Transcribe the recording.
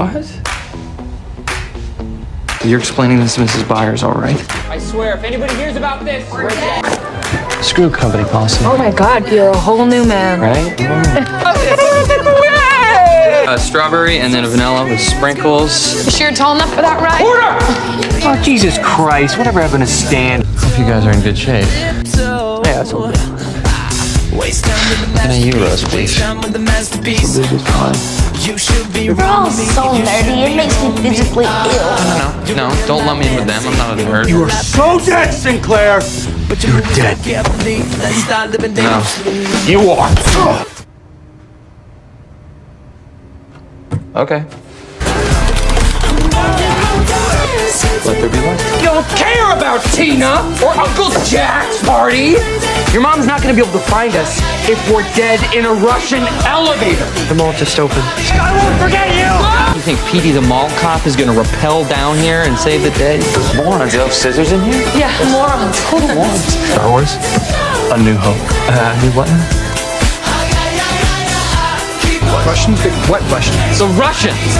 What? You're explaining this to Mrs. Byers, all right? I swear, if anybody hears about this, we're dead. Screw company policy. Oh my God, you're a whole new man. Right? Strawberry and then a vanilla with sprinkles. You sure you're tall enough for that ride? Oh, Jesus Christ. Whatever happened to stand? Hope you guys are in good shape. Yeah, that's all good. Can I Euros, please? You're all so nerdy, it makes me physically ill. No, don't lump me in with them. I'm not a nerd. You are so dead, Sinclair! But you're dead. No. You are. Okay. Let there be light. You don't care about Tina or Uncle Jack's party. Your mom's not gonna be able to find us if we're dead in a Russian elevator. The mall just opened. I won't forget you! You think Petey the mall cop is gonna rappel down here and save the day? Morons, you have scissors in here? Yeah, morons. Star Wars? A New Hope. New what? Russians? What Russians? The Russians!